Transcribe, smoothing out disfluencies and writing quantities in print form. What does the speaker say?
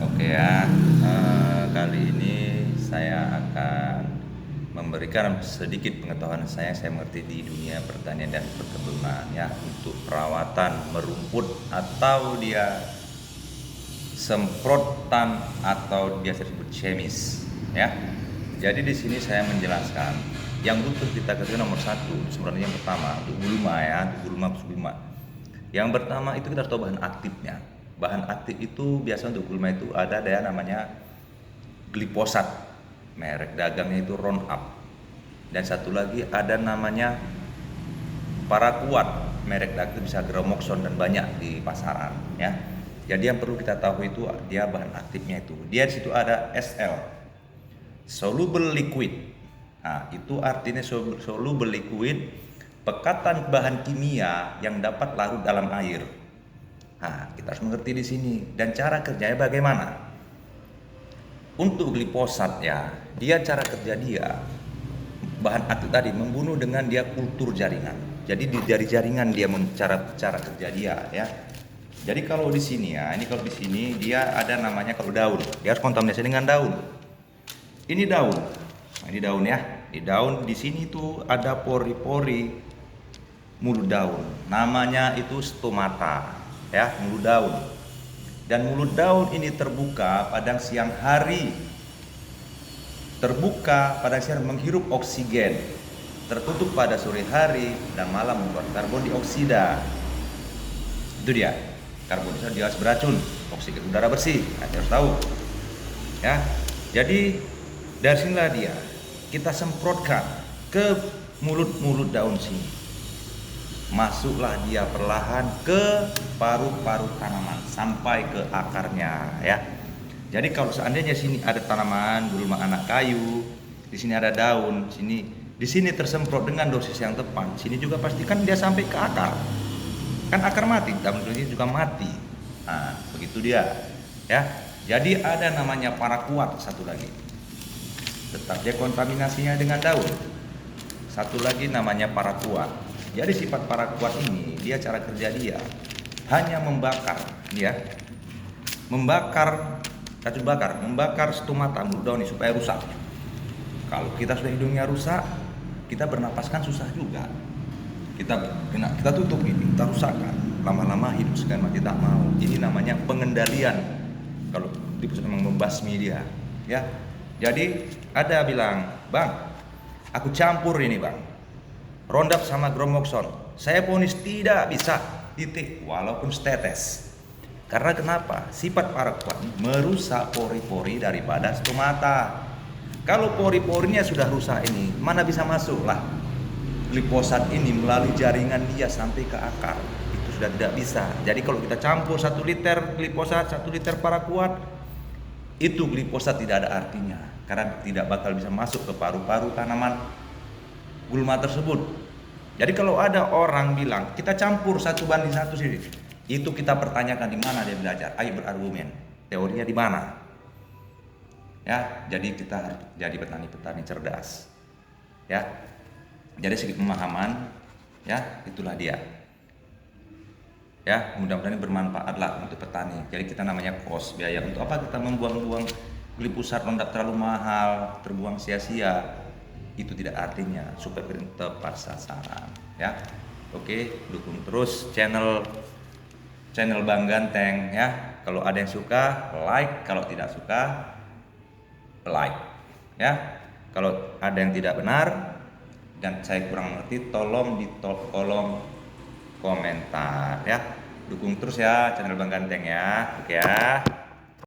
Oke ya, kali ini saya akan memberikan sedikit pengetahuan saya mengerti di dunia pertanian dan perkebunan ya, untuk perawatan merumput atau dia semprotan atau biasa disebut chemis ya. Jadi di sini saya menjelaskan yang butuh kita ketahui nomor satu sebenarnya yang pertama untuk gulma ya, untuk gulma. Yang pertama itu kita harus tahu bahan aktifnya. Bahan aktif itu biasa untuk gulma itu ada namanya glifosat, merek dagangnya itu Roundup. Dan satu lagi ada namanya paraquat, merek dagang bisa Gramoxone dan banyak di pasaran ya. Jadi yang perlu kita tahu itu dia bahan aktifnya itu. Dia di situ ada SL, soluble liquid. Nah, itu artinya soluble liquid, pekatan bahan kimia yang dapat larut dalam air. Nah, kita harus mengerti di sini. Dan cara kerjanya bagaimana? Untuk glifosat ya, dia cara kerja dia bahan aktif tadi membunuh dengan dia kultur jaringan. Jadi di dari jaringan dia cara kerja dia ya. Jadi kalau di sini ya, ini kalau di sini dia ada namanya kalau daun, dia harus kontaminasi dengan daun. Ini daun, nah, ini daun ya. Di daun di sini tuh ada pori-pori mulut daun. Namanya itu stomata ya, mulut daun. Dan mulut daun ini terbuka pada siang hari. Terbuka pada siang menghirup oksigen. Tertutup pada sore hari dan malam membuat karbon dioksida. Itu dia. Karbon dioksida gas beracun, oksigen udara bersih. Nah, harus tahu. Ya. Jadi dari sinilah dia kita semprotkan ke mulut-mulut daun sini. Masuklah dia perlahan ke paru-paru tanaman sampai ke akarnya ya. Jadi kalau seandainya sini ada tanaman gulma anak kayu, di sini ada daun, di sini tersemprot dengan dosis yang tepat. Sini juga pastikan dia sampai ke akar. Kan akar mati, daun ini juga mati. Nah, begitu dia ya. Jadi ada namanya paraquat satu lagi. Tetap dia kontaminasinya dengan daun. Satu lagi namanya paraquat. Jadi sifat paraquat ini, dia cara kerja dia hanya membakar ya. Membakar stomata mulut daun ini supaya rusak. Kalau kita sudah hidungnya rusak, kita bernapaskan susah juga. Kita tutup ini, kita rusakkan. Lama-lama hidup segan mati tak mau. Ini namanya pengendalian. Kalau memang membasmi dia, ya. Jadi ada bilang, "Bang, aku campur ini, Bang. Roundup sama Gramoxone. Saya vonis tidak bisa titik walaupun setetes." Karena kenapa? Sifat paraquat merusak pori-pori daripada stomata. Kalau pori-porinya sudah rusak ini, mana bisa masuk lah glifosat ini melalui jaringan dia sampai ke akar. Itu sudah tidak bisa. Jadi kalau kita campur 1 liter glifosat, 1 liter paraquat, itu glifosat tidak ada artinya karena tidak bakal bisa masuk ke paru-paru tanaman gulma tersebut. Jadi kalau ada orang bilang kita campur 1:1 sini, itu kita pertanyakan di mana dia belajar. Ayo berargumen. Teorinya di mana? Ya, jadi kita harus jadi petani-petani cerdas. Ya. Jadi segi pemahaman ya, itulah dia. Ya, mudah-mudahan bermanfaatlah untuk petani. Jadi kita namanya cost, biaya. Untuk apa kita membuang-buang glifosat Roundup terlalu mahal, terbuang sia-sia? Itu tidak artinya, supaya tepat sasaran ya. Oke, dukung terus channel Bang Ganteng ya. Kalau ada yang suka like, kalau tidak suka like ya. Kalau ada yang tidak benar dan saya kurang mengerti, tolong di kolom komentar ya. Dukung terus ya channel Bang Ganteng ya. Oke ya.